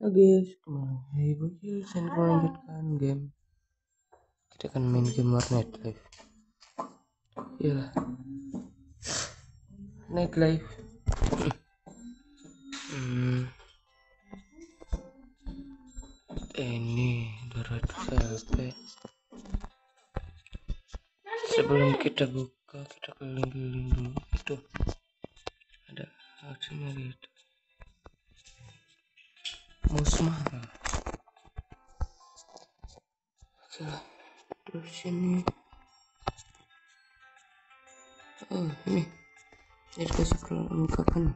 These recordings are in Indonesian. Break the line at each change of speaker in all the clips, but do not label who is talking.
Halo guys, kembali lagi bocil dan melanjutkan game. Kita akan main game Night Life. Iyalah, Night Life. Ini 200 HP. Sebelum kita buka, kita keliling-keliling dulu. Itu ada hasilnya gitu. Musmah. Oke lah, terus sini. Oh ini dikasih perlengkapan.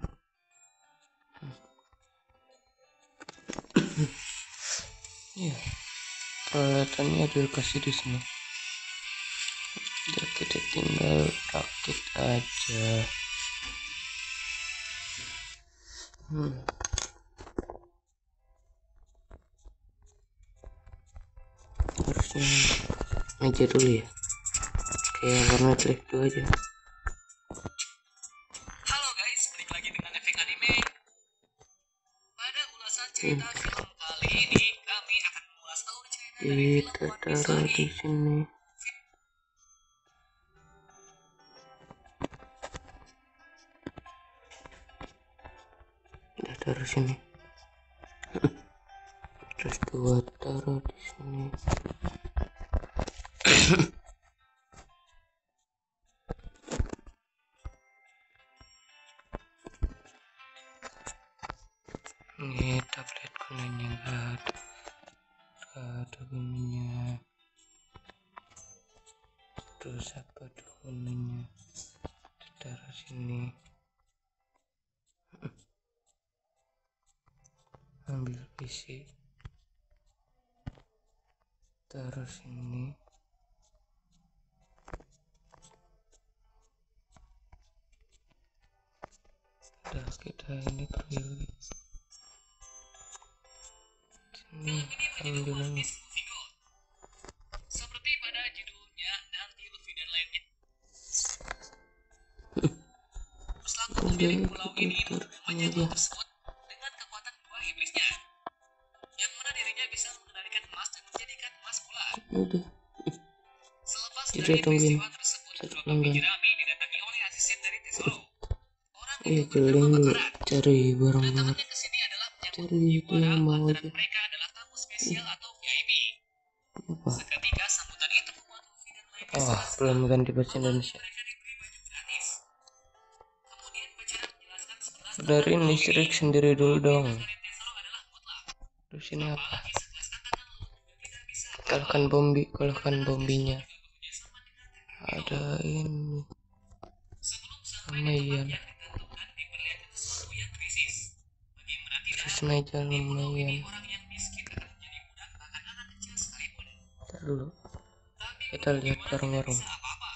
Ya, peralatannya dikasih di sini. Udah, kita tinggal rakit aja. Harusnya meja dulu ya, kayak warna Live itu aja.
Halo guys, balik lagi dengan efek anime. Pada ulasan cerita film kali ini, kami akan mengulas alur cerita dari film
Kita
One Piece
taruh
lagi.
di sini. Kita taruh sini. Terus dua taruh di sini. Ini tablet gunanya nggak ada gunanya. Terus apa tuh gunanya? Taruh sini. Ambil PC, taruh sini. Udah, kita ini pergi lagi. Sini ambil lagi.
Seperti pada judulnya, nanti Luffy dan lainnya terus lakukan milik pulau ini untuk memanjat pulau tersebut dengan kekuatan dua iblisnya, yang mana dirinya bisa mengendalikan emas dan menjadikan emas pula.
Udah,
Selepas
kita
dari
tungguin
peristiwa tersebut,
satu
dua
pelanggan.
Jerami didatangi oleh asisten dari Tesoro. Orang
Iya,
itu bernama
keliling dulu
Bakaran.
cari barang-barang.
Kedatangannya ke sini adalah menyambut
Cari itu
Mugiwara
yang mau
lantaran
aja.
mereka adalah tamu spesial atau VIP.
Apa?
Seketika sambutan itu membuat Luffy dan lainnya
Oh,
sangat
belum
senang.
ganti bahasa Indonesia.
Mereka diberi baju gratis. Kemudian Bakaran menjelaskan 11
Dari
tentang
ini
pulau
Rex
ini.
sendiri dulu dong.
Dari Tesoro adalah mutlak.
Terus ini apa?
Apalagi 11 angkatan laut juga tidak bisa
Kalahkan bombinya.
bekerjasama dengan TPPO.
Ada ini
Sebelum sampai di tempat
lumayan.
yang ditentukan, diperlihatkan sesuatu yang krisis. Bagi mereka
Terus meja
di pulau ini
lumayan.
orang yang miskin akan menjadi budak bahkan anak kecil sekalipun.
Ntar dulu,
Tapi
kita lihat warung-warung.
bisa apa-apa.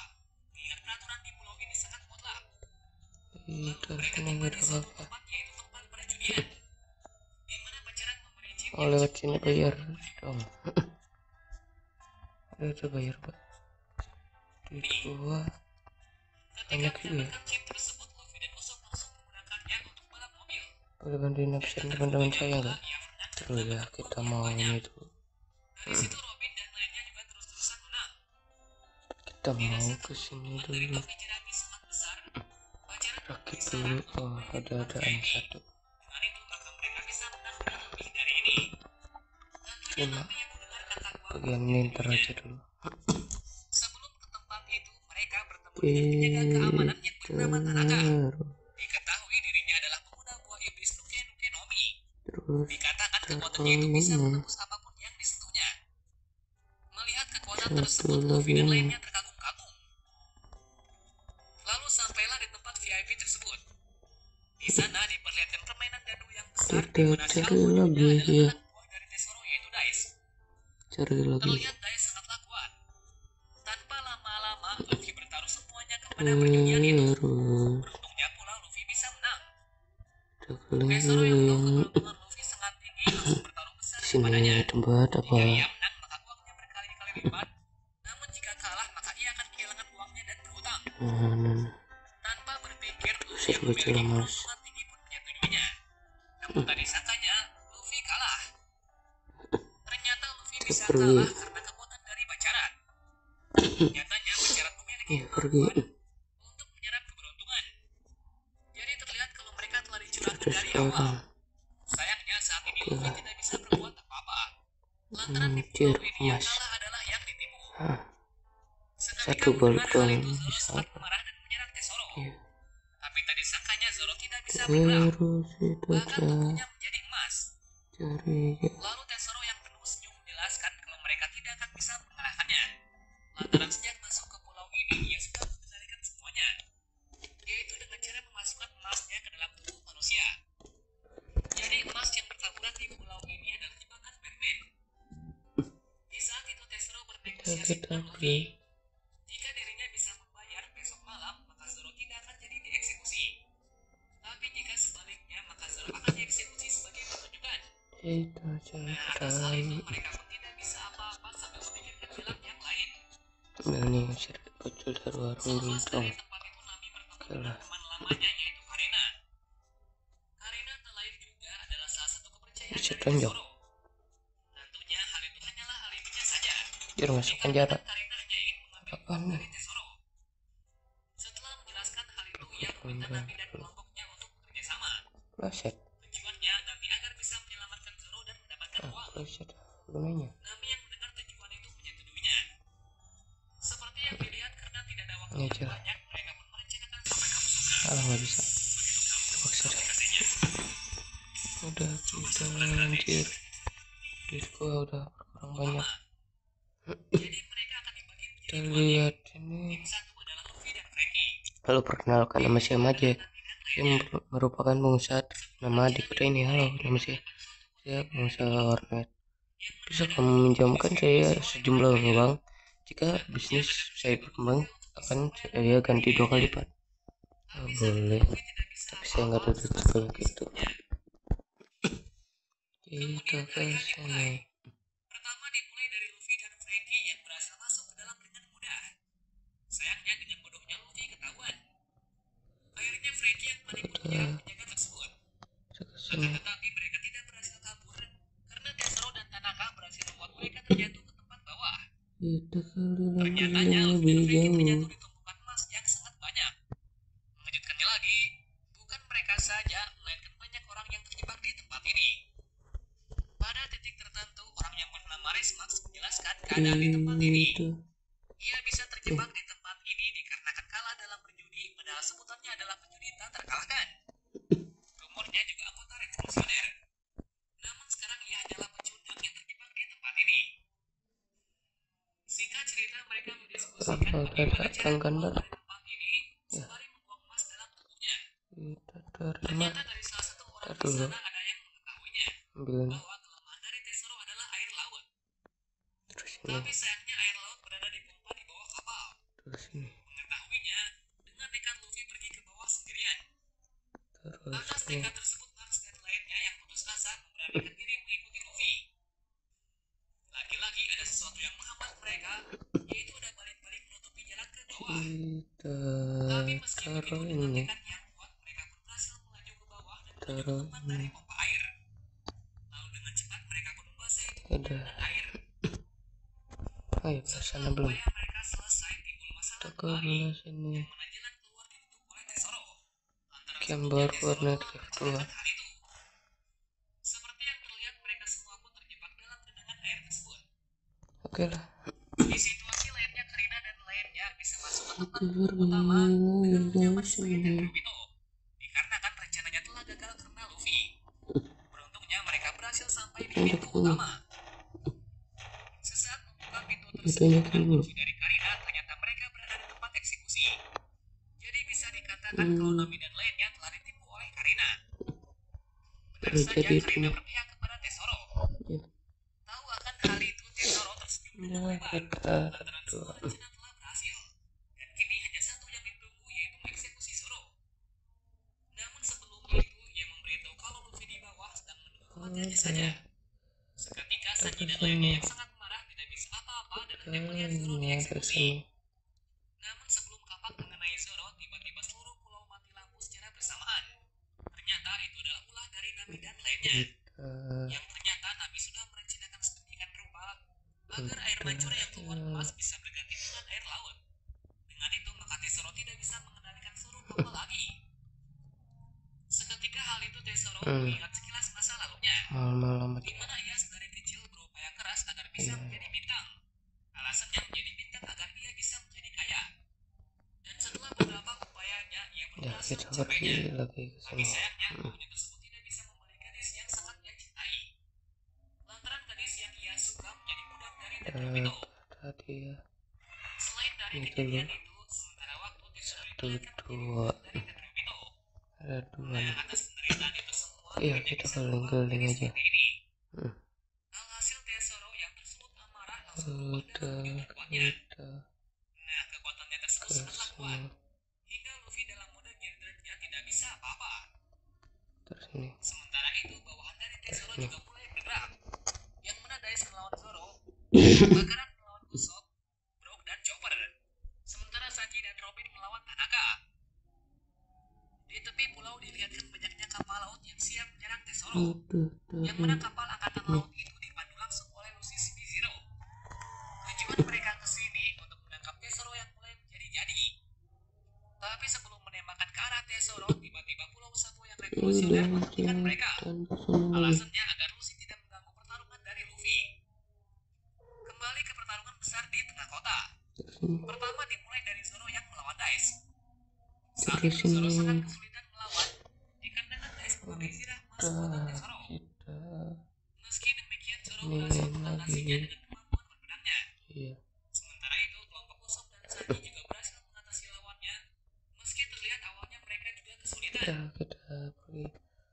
Lihat peraturan di pulau ini sangat mutlak.
Itu
Mereka
sini
tiba
nggak
di
ada
suatu
apa-apa.
tempat yaitu tempat perjudian, di mana Bakaran memberi chip
Oh, lewat sini bayar dong. Udah bayar pak. Duit gua banyak juga ya.
chip tersebut. Luffy dan Usopp langsung menggunakannya untuk balap mobil.
Boleh bantuin absen teman-teman saya nggak? Terus ya, kita mau ini dulu.
Dari situ Robin dan lainnya juga terus-terusan menang.
Kita mau kesini dulu.
Topi jerami sangat besar. Bakaran
Rakit dulu. Oh, ada satu.
dengan itu maka mereka bisa menang dengan lebih dari ini.
Cuma
Tentunya mendengar kata gua
bagian ini ntar aja dulu.
sebelum ke tempat itu mereka bertemu dengan penjaga keamanan yang bernama Tanaka. Diketahui dirinya adalah pengguna buah iblis Nuke Nuke Nomi.
Terus
Dikatakan kekuatannya itu bisa menembus apapun yang disentuhnya. Melihat kekuatan tersebut, Luffy dan lainnya terkagum-kagum. Lalu sampailah di tempat VIP tersebut. Di sana diperlihatkan permainan dadu yang besar di mana si
cari
Alpha
lagi
adalah
ya.
anak buah dari Tesoro yaitu Dice.
Cari lagi.
Terlihat Dice sangatlah kuat. Tanpa lama-lama, Luffy bertaruh semuanya kepada perjudian itu. Untungnya pula Luffy bisa menang. Tesoro yang tahu keberuntungan Luffy sangat tinggi langsung bertaruh besar kepadanya.
Sini tempat apa?
Jika ia menang, maka uangnya berkali-kali lipat. Namun jika kalah, maka ia akan kehilangan uangnya dan berhutang. Tanpa berpikir, Luffy
Serba
memiliki
jelas.
keberuntungan tinggi pun menyetujuinya. Namun tadi sangkanya, Luffy kalah. bisa
pergi.
kalah karena kekuatan dari pacaran. Nyatanya pacaran memiliki
Pergi.
kemampuan untuk menyerap keberuntungan. Jadi terlihat kalau mereka telah dicurahkan
Terus
dari awal.
sekarang
Sayangnya saat ini
Oke
Luffy
lah.
tidak bisa berbuat apa-apa. Lantaran di
Cir
pulau ini yang
emas.
kalah adalah yang ditipu.
Satu
Seketika mendengar hal
balkon
itu, Zoro
bisa.
sempat marah dan menyerang Tesoro.
Ya.
Tapi tak disangkanya Zoro tidak bisa bergerak.
Terus itu
Bahkan
aja
tubuhnya menjadi emas.
cari.
Lalu Tesoro yang penuh senyum menjelaskan kalau mereka tidak akan bisa mengalahkannya. Lantaran sejak masuk ke pulau ini, ia sudah mengendalikan semuanya. Yaitu dengan cara memasukkan emasnya ke dalam tubuh manusia. Jadi emas yang bertaburan di pulau ini adalah jebakan Batman. Di saat itu Tesoro bernegosiasi dengan Luffy. Jika dirinya bisa membayar besok malam, maka Zoro tidak akan jadi dieksekusi. Tapi jika sebaliknya, maka Zoro akan dieksekusi sebagai pertunjukan.
Itu
Atas hal itu,
cerita.
mereka pun tidak bisa apa-apa sambil memikirkan jalan yang lain.
Nah nih cerita kecil dari warung
Selepas
Bintang.
dari tempat itu, Nami bertemu
Oke
dengan
lah.
teman lamanya, yaitu Karina. Karina tak lain juga adalah salah satu kepercayaan
Bisa
dari
tonjok.
Tesoro. Tentunya hal itu hanyalah alibinya saja.
Biar masuk penjara.
Karina hanya ingin mengambil
Apaan
uang
nih?
dari Tesoro. Setelah menjelaskan hal itu, ia meminta Nami dan kelompoknya untuk bekerja sama.
Kloset.
Tujuannya Nami agar bisa menyelamatkan Zoro dan mendapatkan uang.
Kloset gunanya.
Nami yang mendengar tujuan itu menyetujuinya. Seperti yang dilihat karena tidak ada waktu
Ini
yang
aja lah.
banyak, mereka pun merencanakan sampai kamu suka.
Alah nggak bisa. Terpaksa deh. Udah kita anjir. Duit gua udah berkurang banyak.
Jadi mereka akan dibagi
Kita
menjadi dua tim.
lihat ini.
Tim satu adalah Luffy dan Frankie.
Lalu perkenalkan nama Syam aja. Syam merupakan pengusaha nama di kota ini. Halo, nama saya pengusaha warnet. Bisa kamu meminjamkan saya sejumlah uang? Jika bisnis saya berkembang, akan saya ganti 2 kali lipat. Oh, boleh, tapi saya nggak ada duit sebanyak itu. Kita ke sini.
Pertama dimulai dari Luffy dan Frankie yang berhasil masuk ke dalam dengan mudah. Sayangnya dengan bodohnya Luffy ketahuan. Akhirnya Frankie yang panik pun menyerang penjaga tersebut.
Kita ke sini.
Tetapi mereka tidak berhasil kabur karena Tesoro dan Tanaka berhasil membuat mereka terjatuh ke tempat bawah.
Kita
Ternyata
keliling
Luffy
lebih
dan Frankie terjatuh
jauh.
di tumpukan emas yang sangat banyak. Mengejutkannya lagi, bukan mereka saja, melainkan banyak orang yang terjebak di tempat ini. Pada titik tertentu, orang yang bernama Resmax menjelaskan keadaan di tempat ini. Ia bisa terjebak di tempat ini dikarenakan kalah dalam berjudi, padahal sebutannya adalah penjudi tak terkalahkan. Rumornya juga anggota revolusioner. Namun sekarang ia adalah pecundang yang terjebak di tempat ini. Singkat cerita, mereka mendiskusikan bagaimana cara keluar dari tempat ini sembari membuang emas dalam tubuhnya.
Kita terima.
Ternyata dari salah satu orang di sana ada yang mengetahuinya
Ambil ini.
bahwa kelemahan dari Tesoro adalah air laut.
Terus ini.
Tapi sayangnya air laut berada di pompa di bawah kapal.
Terus ini.
Mengetahuinya, dengan nekat Luffy pergi ke bawah sendirian.
Terus
Atas
ini.
nekat tersebut, Max dan lainnya yang putus asa memberanikan diri mengikuti Luffy. Lagi-lagi ada sesuatu yang menghambat mereka, yaitu ada balik-balik menutupi jalan ke bawah. Tapi
Kita
meski
taruh
begitu dengan
ini.
nekat yang kuat, mereka pun berhasil melaju ke bawah dan menuju ke
Taruh
tempat
ini.
dari pompa air. Lalu dengan cepat mereka pun membasahi tubuh
Ada.
dengan air.
Ayo ke sana
Setelah
belum?
upaya mereka selesai, timbul masalah
Kita ke
kembali,
belah sini.
yang mana jalan keluar ditutup oleh Tesoro. Lantaran
Gambar
sebelumnya
warnet
Tesoro telah
F2.
merencanakan hal itu. Seperti yang terlihat, mereka semua pun terjebak dalam genangan air tersebut.
Oke lah.
Di situasi lainnya, Karina dan lainnya bisa masuk ke tempat utama dengan menyamar sebagai dan Naruto. Dikarenakan rencananya telah gagal karena Luffy. Beruntungnya mereka berhasil sampai di pintu utama. Sesaat membuka pintu tersebut dengan kunci dari Karina, ternyata mereka berada di tempat eksekusi. Jadi bisa dikatakan kalau Nami dan lainnya telah ditipu oleh Karina. Benar saja Karina berpihak kepada Tesoro.
Ya.
Tahu akan hal itu, Tesoro tersenyum dengan
Nah,
lebar.
kita
Lantaran semua rencana telah berhasil. Dan kini hanya satu yang ditunggu, yaitu mengeksekusi Zoro. Namun sebelum itu, ia memberitahu kalau Luffy di bawah sedang menunggu kematiannya saja. Seketika Sanji dan lainnya yang sangat marah tidak bisa apa-apa dan hanya melihat Zoro dieksekusi. Namun sebelum kapak mengenai Zoro, tiba-tiba seluruh pulau mati lampu secara bersamaan. Ternyata itu adalah ulah dari Nami dan lainnya. Yang ternyata Nami sudah merencanakan sedemikian rupa agar air mancur yang keluar emas bisa berganti dengan air laut. Dengan itu maka Tesoro tidak bisa mengendalikan seluruh kapal lagi. Seketika hal itu Tesoro mengingat sekilas masa lalunya,
malam-malam
di mana ia dari kecil berupaya keras agar bisa menjadi bintang. Alasannya menjadi bintang agar ia bisa menjadi kaya. Dan setelah beberapa upayanya ia
ya
berhasil
kita
mencapainya.
pergi lagi ke
Tapi
sana.
sayangnya ibunya tersebut tidak bisa membeli gadis yang sangat ia cintai. Lantaran gadis yang ia suka menjadi budak dari Tenryubito.
Tadi ya
Selain dari
itu
kejadian
loh,
itu, sementara waktu Tesoro
1,
diperlihatkan menjadi
2,
budak dari Tenryubito.
ada 2
Nah,
nih.
atas penderitaan itu semua,
Iya,
dirinya
kita
bisa
keliling-keliling
berubah
aja.
seperti ini.
Hmm.
Alhasil Tesoro yang tersulut amarah langsung berubah dalam wujud terkuatnya.
Kita
Nah, kekuatannya tersebut
ke
sangatlah kuat.
sini,
Hingga Luffy dalam mode Gear-nya tidak bisa apa-apa.
terus ini,
Sementara itu, bawahan dari Tesoro
ini.
juga mulai bergerak. Yang mana Dice melawan Zoro, Bakaran melawan Usopp, Brook dan Chopper. Sementara Sanji dan Robin melawan Tanaka. Di tepi pulau dilihatkan banyaknya kapal laut yang siap menyerang Tesoro. Yang mana kapal angkatan laut itu dipandu langsung oleh Lucy Sub-Zero. Tujuan mereka ke sini untuk menangkap Tesoro yang mulai menjadi-jadi. Tapi sebelum menembakkan ke arah Tesoro, tiba-tiba Pulau Sabo yang revolusioner menghentikan mereka. Alasannya agar Lucy tidak mengganggu pertarungan dari Luffy. Kembali ke pertarungan besar di tengah kota. Pertama dimulai dari Zoro yang melawan Dice. Saat itu Zoro sangat kesulitan melawan dikarenakan Dice memakai zirah emas buatan Tesoro. Meski demikian Zoro berhasil mengatasinya dengan kemampuan berpedangnya.
Iya.
Sementara itu kelompok Usopp dan Sanji juga berhasil mengatasi lawannya. Meski terlihat awalnya mereka juga kesulitan.
Kita pergi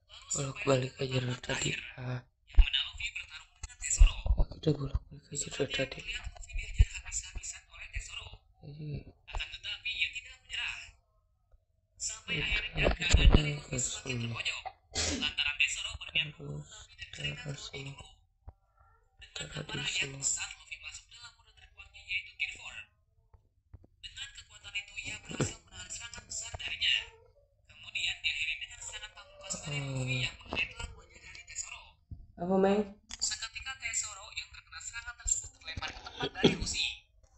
Lalu
bolak-balik aja dari tadi.
yang mana Luffy bertarung dengan Tesoro.
Kita bolak-balik aja dari tadi.
Terlihat Luffy dihajar habis-habisan oleh Tesoro. Akan tetapi ia tidak menyerah. Sampai akhirnya keadaan dari Luffy semakin terpojok. Lantaran Tesoro berniat membunuh Nami dan Karina terlebih dulu. Dengan amarah yang besar, Luffy masuk dalam mode terkuatnya yaitu Gear 4. Dengan kekuatan itu ia berhasil menahan serangan besar darinya. Kemudian diakhiri dengan serangan pamungkas dari Luffy yang mengenai telan wajah dari Tesoro.
Apa, Meng?
Seketika Tesoro yang terkena serangan tersebut terlempar ke tempat dari Lucy.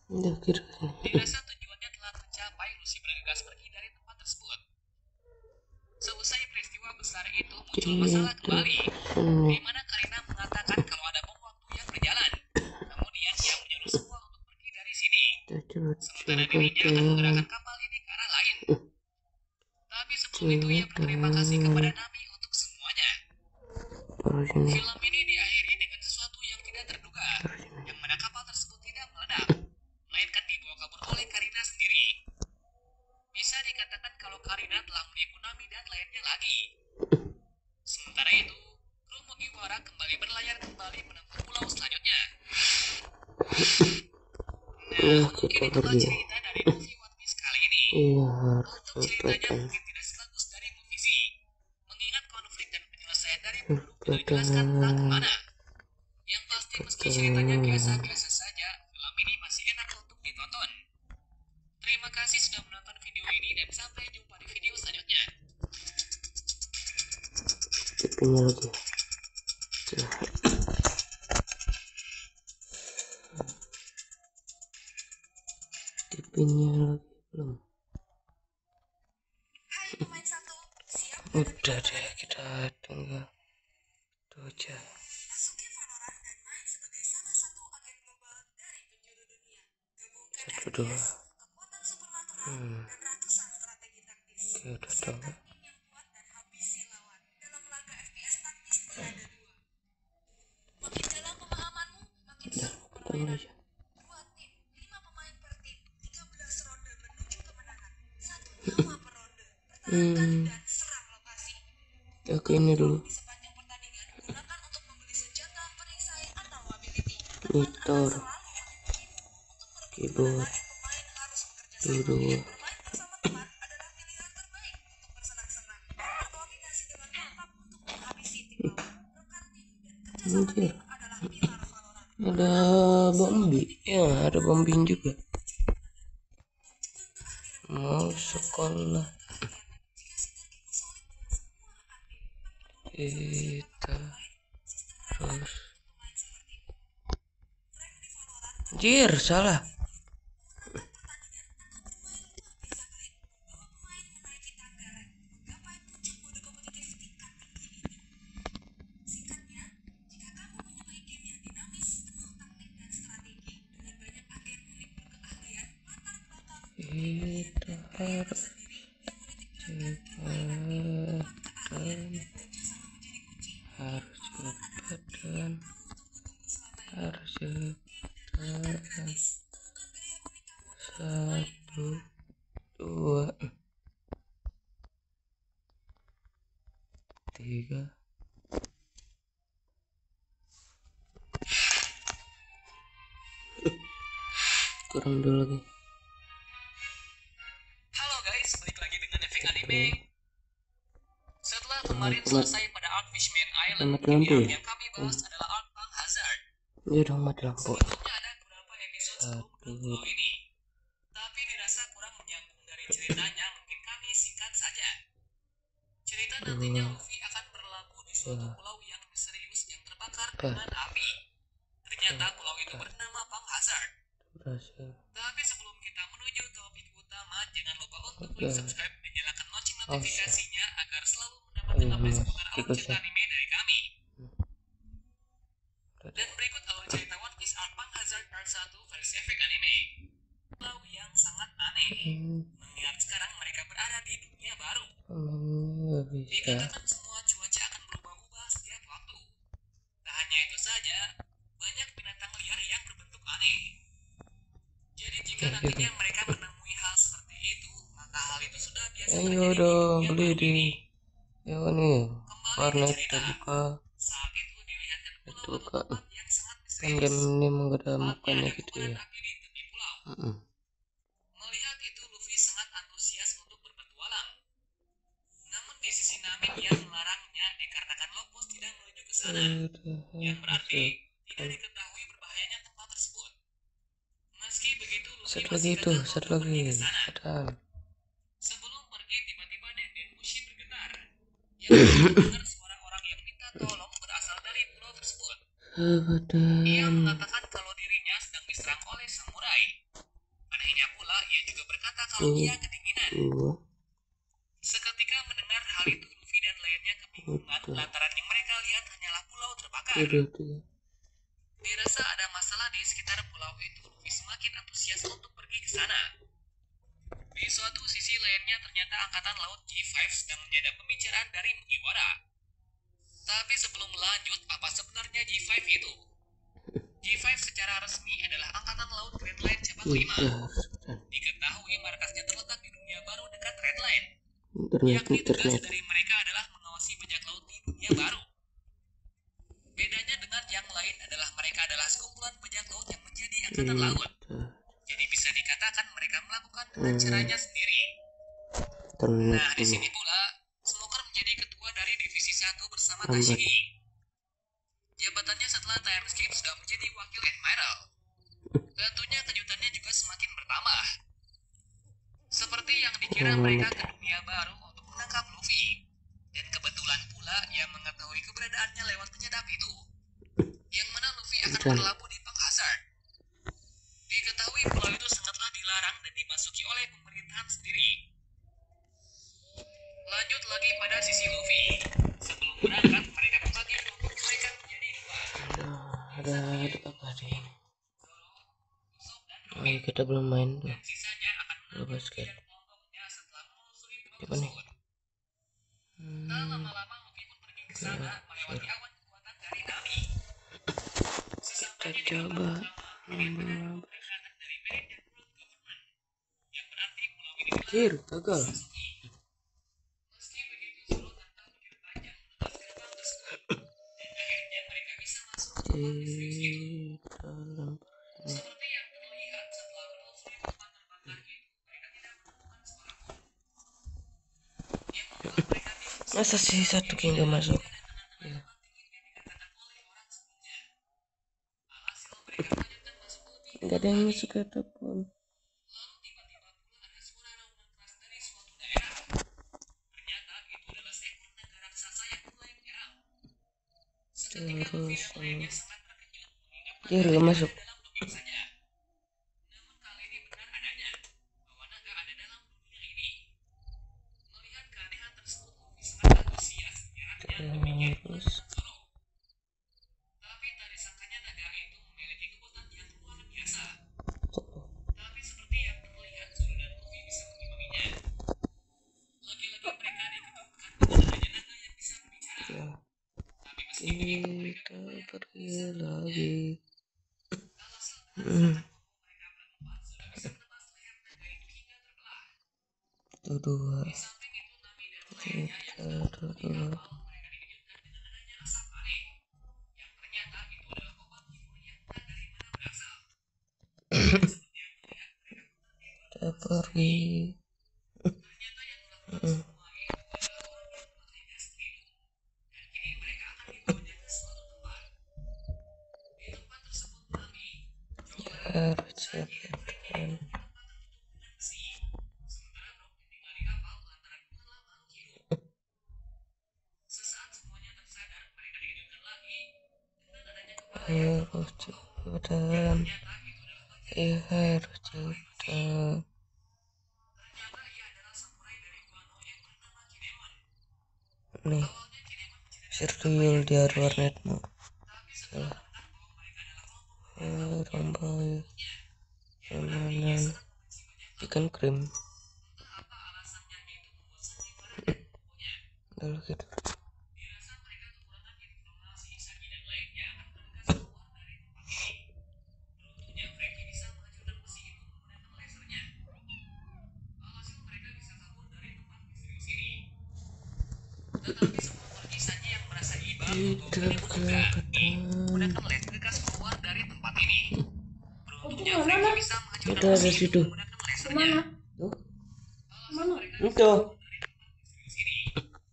Udah kira
Dirasa tujuannya telah tercapai, Lucy bergegas pergi dari tempat tersebut. Seusai peristiwa besar itu muncul masalah kembali, di mana Karina mengatakan kalau ada bom waktu yang berjalan. Kemudian ia menyuruh semua untuk pergi dari sini. Sementara dirinya akan menggerakkan kapal ini ke arah lain. Tapi sebelum itu ia berterima kasih kepada Nami untuk semuanya. Film ini diakhiri dengan sesuatu yang tidak terduga, yang mana kapal tersebut tidak meledak, melainkan dibawa kabur oleh Karina sendiri. Bisa dikatakan kalau Karina telah menipu Nami dan lainnya lagi. Sementara itu, kru Mugiwara kembali berlayar kembali menempuh pulau selanjutnya. Nah, mungkin itulah cerita dari movie One Piece kali ini. Untuk ceritanya mungkin tidak sebagus dari movie Z, mengingat konflik dan penyelesaian dari penduduk tidak dijelaskan entah kemana. Yang pasti meski ceritanya biasa-biasa saja, film ini masih enak untuk ditonton. Terima kasih sudah menonton video ini dan sampai jumpa di video selanjutnya.
Tipenya lagi. Tipenya lagi belum.
Hai pemain satu, siap
Udah deh, kita tinggal itu aja.
Masuki Valorant dan main sebagai salah satu agen global dari penjuru dunia. Gabungkan
Satu, dua.
FPS, kekuatan supernatural, dan ratusan strategi taktis.
Oke, udah
Siapkan
tahu.
tim yang kuat dan habisi lawan dalam laga FPS taktis tiada dua. Makin dalam pemahamanmu, makin
Udah,
seru
tahu
permainan.
aja.
2 tim, 5 pemain per tim, 13 ronde menuju kemenangan, 1 nyawa per ronde. Pertahankan dan serang lokasi.
Oke, ini dulu.
Di sepanjang pertandingan, gunakan untuk membeli senjata, perisai, atau ability.
Monitor,
Selalu mendukungmu. Untuk merebut
keyboard,
kemenangan, pemain harus bekerja sama.
biru,
Bermain bersama teman adalah pilihan terbaik untuk bersenang-senang. Berkoordinasi dengan mantap untuk menghabisi tim lawan. Rekan tim dan kerjasama
anjir.
tim adalah pilar Valorant.
Ada bombi, ya ada bombing juga. Mau sekolah, kita terus Jir, salah. Kita harus cepatan, harus cepatan. 1, 2, 3. Kurang dulu lagi.
Halo guys, balik lagi dengan Efek Anime. Setelah kemarin
Selamat.
selesai pada Arc Fishman Island,
Selamat lampu.
yang kami bahas adalah Arc Punk Hazard.
Ya dong, mati lampu.
Sebetulnya ada beberapa episode sebelum
1,
pulau ini, tapi dirasa kurang menyambung dari ceritanya. Mungkin kami singkat saja. Cerita nantinya Luffy akan berlabuh di suatu pulau yang misterius yang terbakar dengan api. Ternyata pulau itu bernama Punk Hazard.
berhasil.
Tapi sebelum kita menuju topik utama, jangan lupa untuk subscribe dan nyalakan lonceng notifikasinya agar selalu mendapatkan update seputar alur cerita anime dari kami. Dan berikut alur cerita One Piece Arc Punk Hazard Part 1 versi Efek Anime. Pulau yang sangat aneh, mengingat sekarang mereka berada di dunia baru. Dikatakan semua cuaca akan berubah-ubah setiap waktu. Tak hanya itu saja, banyak binatang liar yang berbentuk aneh. Jadi jika nantinya mereka menemui hal seperti itu, maka hal itu sudah biasa terjadi di dunia baru ini.
Ya nih,
Kembali
warnet
ke cerita.
terbuka.
Saat itu dilihatkan pulau
Itu
atau
kak,
tempat yang sangat
kan
misterius.
game ini gak ada
Tempatnya
mukanya
ada
gitu
kobaran
ya.
api di tepi pulau. Melihat itu, Luffy sangat antusias untuk berpetualang. Namun di sisi Nami yang melarangnya dikarenakan Lopos tidak menuju ke sana. Yang berarti tidak diketahui berbahayanya tempat tersebut. Meski begitu, Luffy
Satu
masih
lagi itu,
gagal
satu
untuk pergi
lagi.
ke sana.
Ada.
Sebelum pergi, tiba-tiba Denden Mushi bergetar. Yang mendengar suara orang yang minta tolong berasal dari pulau tersebut. Ia mengatakan kalau dirinya sedang diserang oleh samurai. Anehnya pula, ia juga berkata kalau ia kedinginan. Seketika mendengar hal itu, Luffy dan lainnya kebingungan lantaran yang mereka lihat hanyalah pulau terbakar. Dirasa ada masalah di sekitar pulau itu, Luffy semakin antusias untuk pergi ke sana. Di suatu sisi lainnya ternyata Angkatan Laut G5 sedang menyadap pembicaraan dari Mugiwara. Tapi sebelum lanjut, apa sebenarnya G5 itu? G5 secara resmi adalah Angkatan Laut Grand Line cabang 5. Diketahui markasnya terletak di dunia baru dekat Red Line. Yakni tugas dari mereka adalah mengawasi bajak laut di dunia baru. Bedanya dengan yang lain adalah mereka adalah sekumpulan bajak laut yang menjadi angkatan laut. Jadi bisa dikatakan mereka melakukan dengan caranya sendiri. Nah, di sini pula Smoker menjadi ketua dari divisi 1 bersama Tashigi. Jabatannya setelah Timeskip sudah menjadi wakil admiral. Tentunya kejutannya juga semakin bertambah. Seperti yang dikira mereka ke dunia baru untuk menangkap Luffy. Dan kebetulan pula ia mengetahui keberadaannya lewat penyadap itu. Yang mana Luffy akan berlabuh di Punk Hazard. Diketahui pulau itu sangatlah dilarang dan dimasuki oleh pemerintahan sendiri. Lanjut lagi pada sisi Luffy. Sebelum berangkat, mereka membagi kelompok mereka menjadi 2.
Ada apa nih? Oh, kita belum main tuh.
Sisanya akan
Belum basket.
kelompoknya setelah menelusuri pulau
Coba nih.
tersebut. Tak lama-lama Luffy pun pergi ke sana melewati awan kekuatan dari Nami.
Kita coba
Peringatan dari Meridian World Government. Yang berarti pulau ini
Jir, gagal.
meski begitu Zoro tanpa pikir panjang menebas gerbang tersebut. Dan akhirnya mereka bisa masuk ke tempat misterius itu. Seperti yang terlihat setelah menelusuri tempat terbakar itu, mereka tidak menemukan suara pun. Yang membuat mereka bingung.
Masa sih satu king gak masuk? Ya. Gak ada yang masuk ataupun.
Lalu tiba-tiba pula ada suara raungan keras dari suatu daerah. Ternyata itu adalah seekor naga raksasa yang mulai menyerang. Seketika Luffy dan lainnya sangat terkejut mengingat
Jir, gak masuk.
dalam dongeng saja.
harus
Tapi tak disangkanya naga itu memiliki kekuatan yang luar biasa. Tapi seperti yang terlihat, Zoro dan Luffy bisa mengimbanginya. Lagi-lagi mereka dikejutkan dengan adanya naga yang bisa berbicara.
ya,
Tapi meskipun itu mereka
kita pergi lagi.
alasan mereka berempat sudah bisa menebas leher naga itu hingga terbelah.
Itu dua,
Di samping itu Nami dan ayahnya yang
kita
sedang
dua,
di kapal, mereka dikejutkan dengan adanya asap aneh. Yang ternyata itu adalah obat tidur yang entah dari mana berasal. Seperti yang terlihat mereka pun tertidur
kita pergi.
Ternyata yang melakukan semua itu adalah orang yang menguasai Destiny. Dan kini mereka akan dibawanya ke suatu tempat. Di tempat tersebut Nami mencoba
Harus
saja Frankie
cepatkan.
di tempat tertutup dengan besi. Sementara Brock tinggal di kapal lantaran mengelola makhluk hidup. Sesaat semuanya tersadar, mereka dikejutkan lagi dengan adanya kepala yang
Harus
terpotong-potong.
cepetan.
Ternyata itu adalah bagian
Harus cepetan.
Ternyata ia adalah samurai dari Wano yang bernama Kinemon.
Nih,
Awalnya Kinemon menceritakan
Sirtuil di warnetmu.
tapi setelah menemukan bahwa mereka adalah kelompok
Orang baik,
yang mana ia
permainan,
sangat membenci banyak
chicken cream.
entah apa alasannya itu membuat sandiwara dari tokohnya.
Dulu gitu.
Dirasa mereka kekurangan informasi, Sagi dan lainnya akan bergegas keluar dari tempat ini. Beruntungnya Frankie bisa menghancurkan besi itu menggunakan lasernya. Alhasil mereka bisa kabur dari tempat misterius ini. Tetapi sebelum pergi saja yang merasa iba membawa
Kita
Kinemon juga menggunakan
kepetan.
laser keluar dari tempat ini. Beruntungnya
Itu
Frankie
mana?
bisa menghancurkan
Itu ada
besi itu
situ.
menggunakan lasernya.
Kemana?
Tuh,
Mana?
itu.
Misterius ini.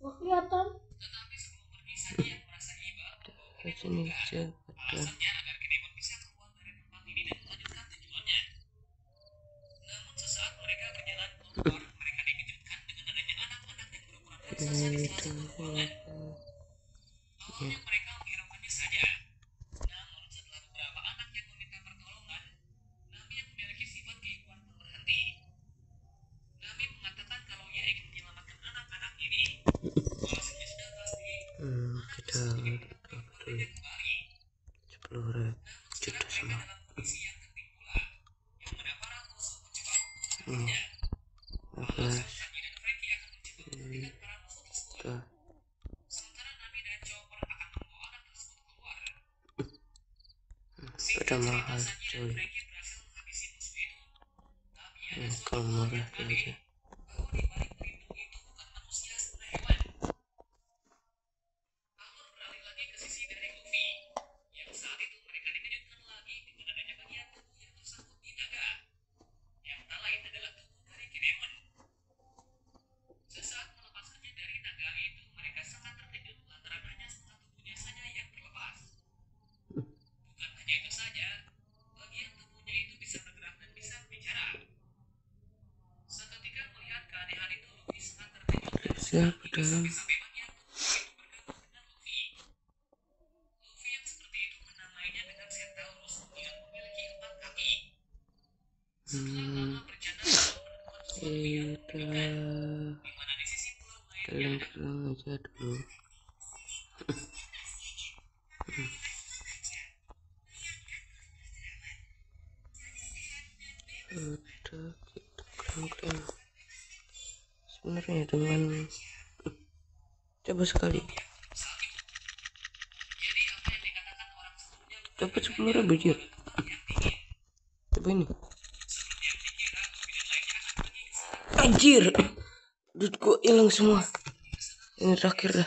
Gak kelihatan.
Tetapi sebelum pergi saja yang merasa iba membawa
Ke
Kinemon
sini
juga.
cepetan.
Alasannya agar Kinemon bisa keluar dari tempat ini dan melanjutkan tujuannya. Namun sesaat mereka berjalan keluar, mereka dikejutkan dengan adanya anak-anak yang berukuran raksasa di salah satu ruangan. Awalnya mereka menghiraukannya saja. Namun setelah beberapa anak yang meminta pertolongan, Nami yang memiliki sifat keibuan pun berhenti. Nami mengatakan kalau ia ingin menyelamatkan anak-anak ini. Alasannya sudah pasti,
Kita
keluarganya kembali.
10
Namun
juta
sekarang mereka
semua.
dalam kondisi yang genting pula, yang mana para musuh mencoba membunuhnya. Alhasil Sagi dan Frankie akan mencoba menghentikan para musuh tersebut.
Tuh,
Sementara Nami dan Chopper akan membawa anak tersebut keluar.
udah
Singkat cerita,
mahal
Sagi dan
cuy.
Frankie berhasil menghabisi musuh itu. Tapi ada suatu
Kalau
hal
murah
yang
tuh
aneh,
aja.
bahwa di balik pelindung itu bukan manusia sebenarnya hewan. Alur beralih lagi ke sisi dari Luffy, yang saat itu mereka dikejutkan lagi dengan adanya bagian tubuh yang tersangkut di naga, yang tak lain adalah tubuh dari Kinemon. Sesaat melepaskannya dari naga itu, mereka sangat terkejut lantaran hanya setengah tubuhnya saja yang terlepas. Bukan hanya itu saja, bagian tubuhnya itu bisa bergerak dan bisa berbicara. Seketika melihat keanehan itu, Luffy sangat terkejut dan
Siapa
hingga
dong?
sampai-sampai bagian tubuhnya itu bergabung dengan Luffy. Luffy yang seperti itu menamainya dengan Centaurus yang memiliki 4 kaki. Setelah lama bercanda, Zoro menemukan sesuatu yang
Kita
mengejutkan, di mana di sisi pulau lainnya ada
kalian aja dulu. Udah kita keren. Sebenarnya dengan coba sekali.
Jadi apa yang dikatakan orang sebelumnya
Dapat 10.000 jir. Coba ini.
seperti yang dikira, Luffy dan lainnya akan pergi ke sana.
Anjir. Duit gua hilang semua. Ini terakhir dah.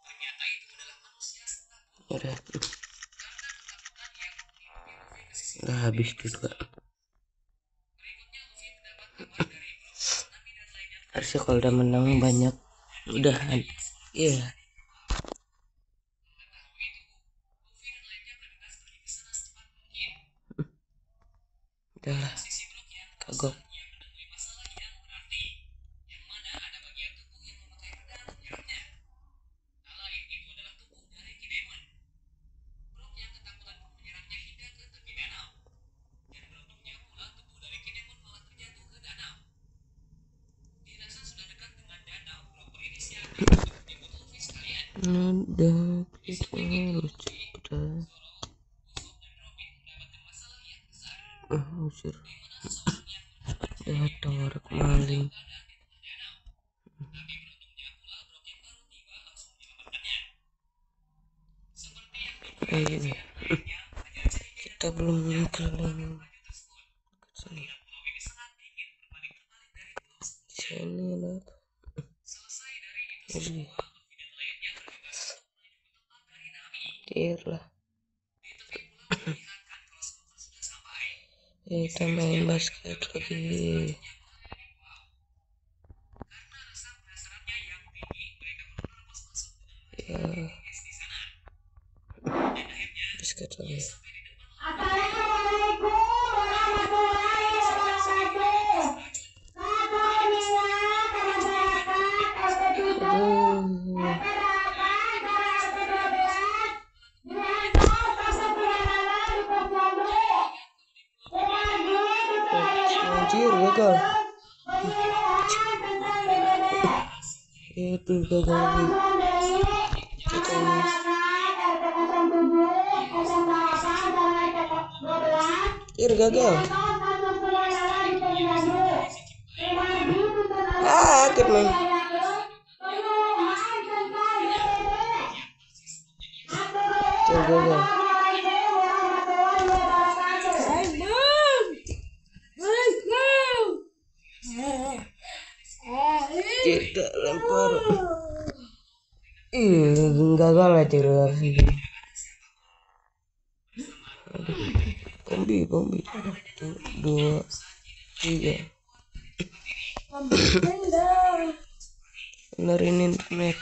Ternyata itu adalah manusia setengah burung.
Udah.
Karena ketakutan yang mengikuti Luffy ke sisi
Udah habis duit gua.
berikutnya, Luffy mendapat kabar dari Brock, Nami dan lainnya.
Harusnya kalau udah menang banyak udahan. Iya.
Mengetahui itu, Luffy dan lainnya bergegas pergi ke sana secepat mungkin.
Udahlah.
Sisi Brock yang
Kagok.
ia menemui masalah yang berarti, yang mana ada bagian tubuh yang memakai pedang menyerangnya. Tak lain itu adalah tubuh dari Kinemon. Brock yang ketakutan pun menyerangnya hingga ke tepi danau. Dan beruntungnya pula tubuh dari Kinemon malah terjatuh ke danau. Dirasa sudah dekat dengan danau, Brock berinisiatif
Itu lucu dah. Usir datang orang maling. Ini kita belum keliling sini. Sini lah. Ini dir lah. Kita main basket lagi. Ya, basket lagi.
Assalamualaikum warahmatullahi wabarakatuh.
Anjir, gagal. Itu gagal lagi. Kita ini. Gagal. Sakit main. Gagal. Tidak lempar. Gagal aja dari Bombi 2 3 benerin internet.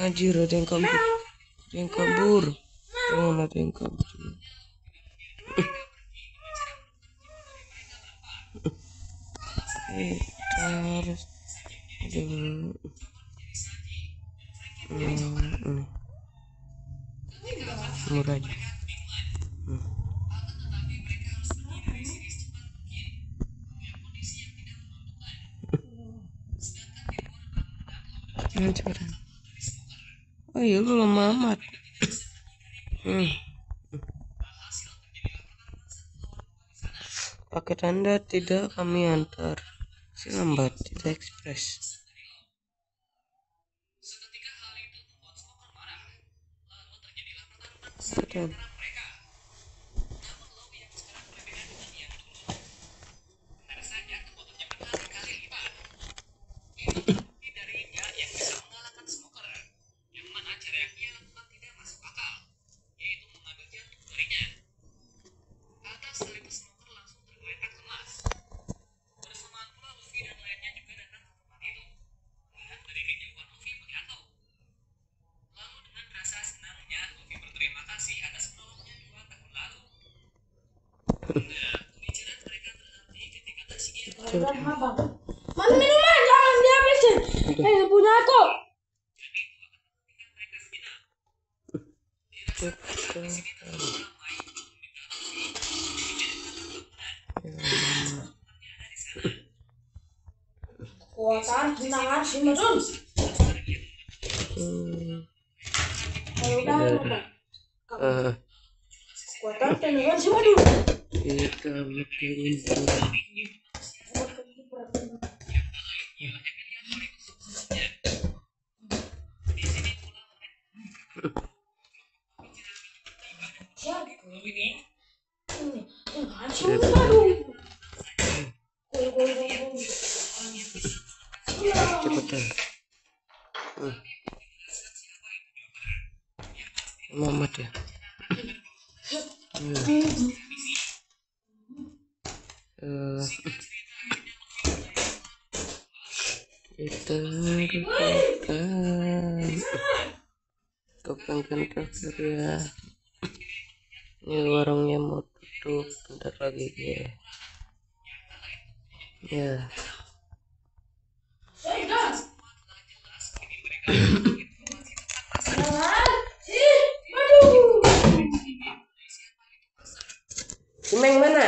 Anjir, ada yang kabur. Jangan ada yang kabur. Kita harus murah aja. Cepetan. Oh iya, lu lama amat. Paket Anda tidak kami antar. Si lambat, tidak ekspres. Cepetan.
Mana minuman? Jangan dihabisin. Punya aku. Kekuatan tendangan si Madun. Kekuatan tendangan si Madun.
Kita mikirin cepetan. Muhammad ya. Kita kepengen terakhir ya. Ini warungnya mau tutup bentar lagi ya. Ya. Cimeng mana?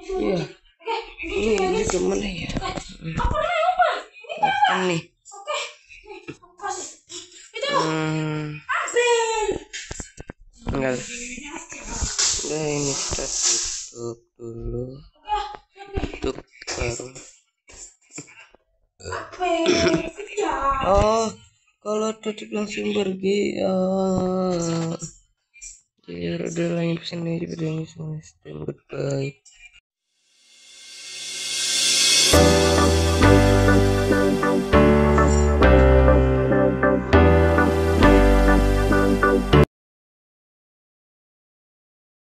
Iya. kemana ya?
Apa
Nih.
Oke. Kasih. Itu
Hmm,
ambil.
enggak. Udah ini kita tutup dulu. Tutup karung.
Ambil. Ya.
Oh, kalau tutup langsung pergi. Ya udah lanjut sini aja videonya. Goodbye.